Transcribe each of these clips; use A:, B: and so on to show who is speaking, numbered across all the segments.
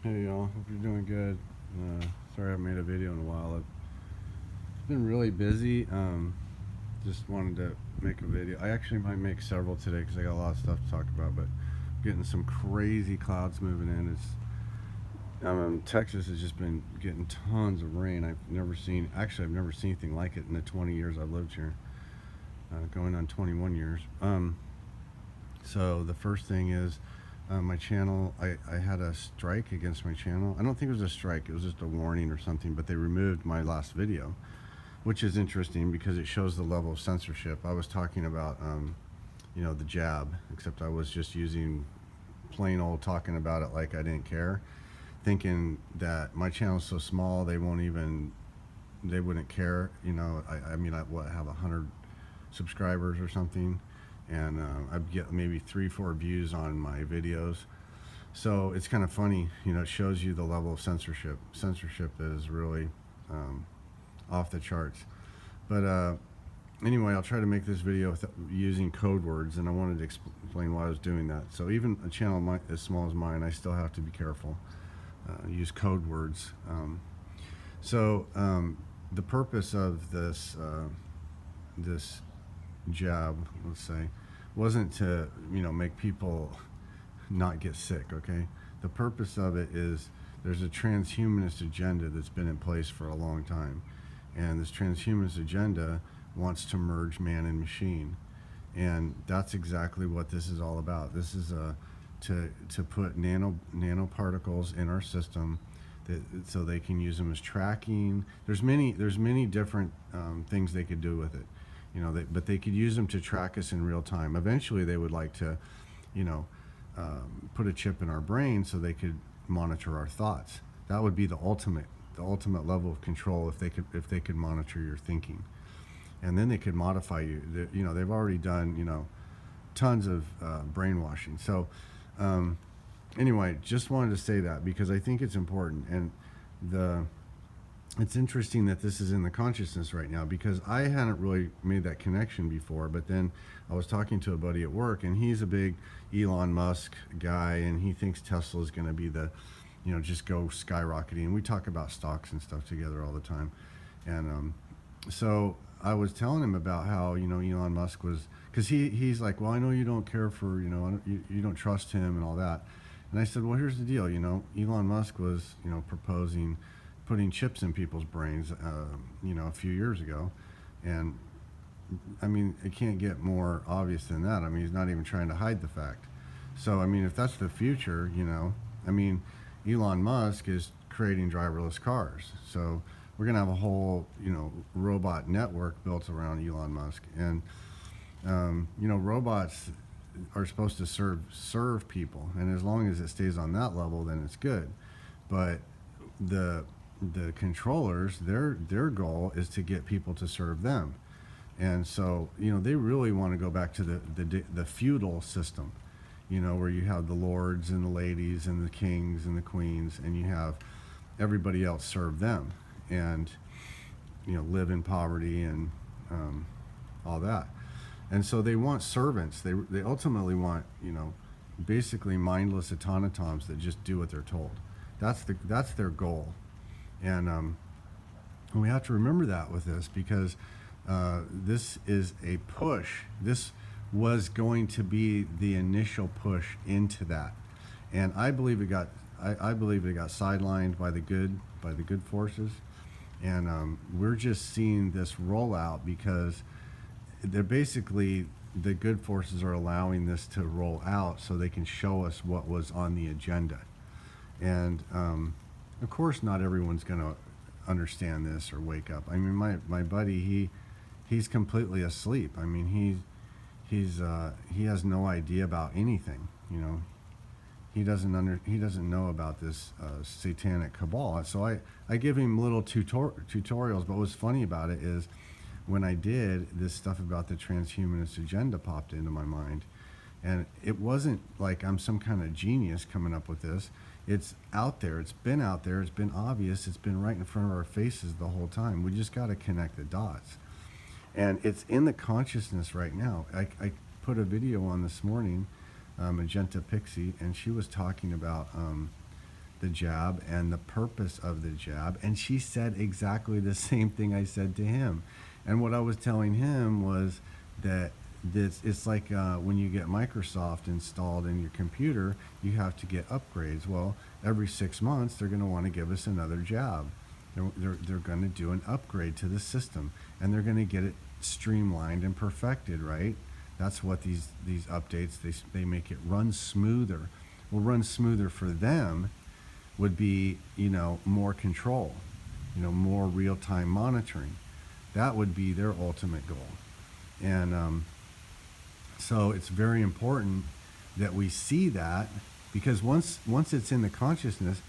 A: Hey y'all, hope you're doing good. Sorry I haven't made a video in a while. I've been really busy. Just wanted to make a video. I actually might make several today because I got a lot of stuff to talk about. But getting some crazy clouds moving in. Texas has just been getting tons of rain. I've never seen anything like it in the 20 years I've lived here. Going on 21 years. So the first thing is my channel. I had a strike against my channel. I don't think it was a strike. It was just a warning or something. But they removed my last video, which is interesting because it shows the level of censorship. I was talking about, the jab, except I was just using plain old talking about it like I didn't care, thinking that my channel is so small they wouldn't care. I have 100 subscribers or something, and I get maybe 3-4 views on my videos. So it's kind of funny, it shows you the level of censorship. Censorship is really off the charts. But anyway, I'll try to make this video using code words, and I wanted to explain why I was doing that. So even a channel as small as mine, I still have to be careful. Use code words. The purpose of this jab, let's say, wasn't to make people not get sick. Okay, the purpose of it is there's a transhumanist agenda that's been in place for a long time, and this transhumanist agenda wants to merge man and machine, and that's exactly what this is all about. This is to put nanoparticles in our system so they can use them as tracking. There's many different things they could do with it, but they could use them to track us in real time. Eventually they would like to put a chip in our brain so they could monitor our thoughts. That would be the ultimate level of control if they could monitor your thinking, and then they could modify you. They've already done tons of brainwashing. So anyway, just wanted to say that because I think it's important, and it's interesting that this is in the consciousness right now, because I hadn't really made that connection before. But then I was talking to a buddy at work, and he's a big Elon Musk guy, and he thinks Tesla is going to be just go skyrocketing. We talk about stocks and stuff together all the time. And so I was telling him about how, Elon Musk was, because he's like, well, I know you don't care for, you don't trust him and all that. And I said, well, here's the deal. Elon Musk was, proposing putting chips in people's brains, a few years ago. And I mean, it can't get more obvious than that. I mean, he's not even trying to hide the fact. So, I mean, if that's the future, Elon Musk is creating driverless cars. So we're going to have a whole, robot network built around Elon Musk. And, robots are supposed to serve people. And as long as it stays on that level, then it's good. But the controllers, their goal is to get people to serve them. And so, they really want to go back to the feudal system, where you have the lords and the ladies and the kings and the queens, and you have everybody else serve them, and live in poverty and all that. And so they want servants. They ultimately want basically mindless automatons that just do what they're told. That's their goal. And we have to remember that with this, because this is a push. This was going to be the initial push into that, and I believe it got sidelined by the good forces, and we're just seeing this roll out because they're basically, the good forces are allowing this to roll out so they can show us what was on the agenda. And of course, not everyone's going to understand this or wake up. I mean, my buddy, he's completely asleep. I mean, he has no idea about anything. He doesn't know about this satanic cabal. So I give him little tutorials. But what's funny about it is, when I did this stuff about the transhumanist agenda popped into my mind, and it wasn't like I'm some kind of genius coming up with this. It's out there. It's been out there. It's been obvious. It's been right in front of our faces the whole time. We just got to connect the dots. And it's in the consciousness right now. I put a video on this morning, Magenta Pixie, and she was talking about the jab and the purpose of the jab. And she said exactly the same thing I said to him. And what I was telling him was that it's like when you get Microsoft installed in your computer, you have to get upgrades. Well, every 6 months, they're going to want to give us another jab. They're going to do an upgrade to the system, and they're going to get it streamlined and perfected, right? That's what these updates, they make it run smoother. Well, run smoother for them would be, more control, more real-time monitoring. That would be their ultimate goal. And so it's very important that we see that, because once it's in the consciousness,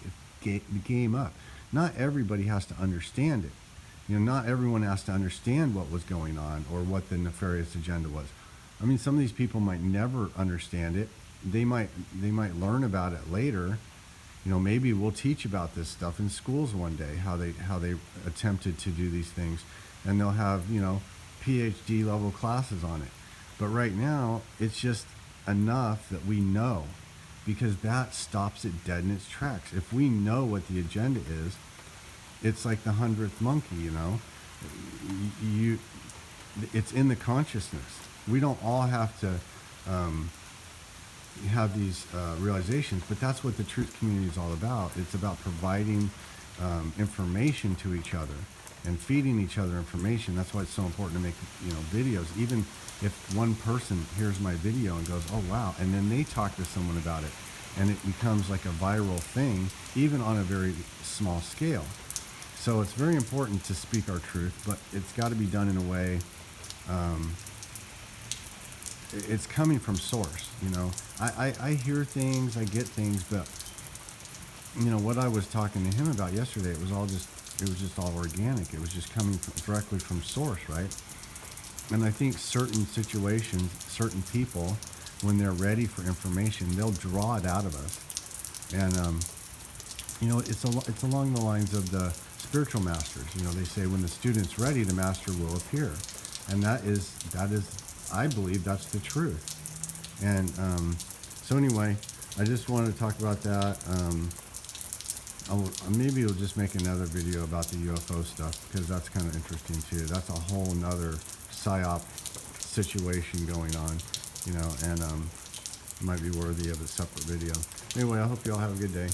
A: it's the game up. Not everybody has to understand it. Not everyone has to understand what was going on or what the nefarious agenda was. I mean, some of these people might never understand it. They might learn about it later. Maybe we'll teach about this stuff in schools one day, how they attempted to do these things, and they'll have, PhD level classes on it. But right now, it's just enough that we know, because that stops it dead in its tracks. If we know what the agenda is, it's like the 100th monkey, it's in the consciousness. We don't all have to have these realizations, but that's what the truth community is all about. It's about providing information to each other and feeding each other information. That's why it's so important to make videos. Even if one person hears my video and goes, "Oh wow," and then they talk to someone about it, and it becomes like a viral thing, even on a very small scale. So it's very important to speak our truth, but it's got to be done in a way. It's coming from source. I hear things, I get things, but what I was talking to him about yesterday, it was just all organic. It was just coming directly from source, right? And I think certain situations, certain people, when they're ready for information, they'll draw it out of us. And it's along the lines of the spiritual masters. They say when the student's ready, the master will appear, and that is I believe that's the truth. And so anyway, I just wanted to talk about that. Maybe we'll just make another video about the UFO stuff, because that's kind of interesting too. That's a whole nother psyop situation going on, and might be worthy of a separate video. Anyway, I hope you all have a good day.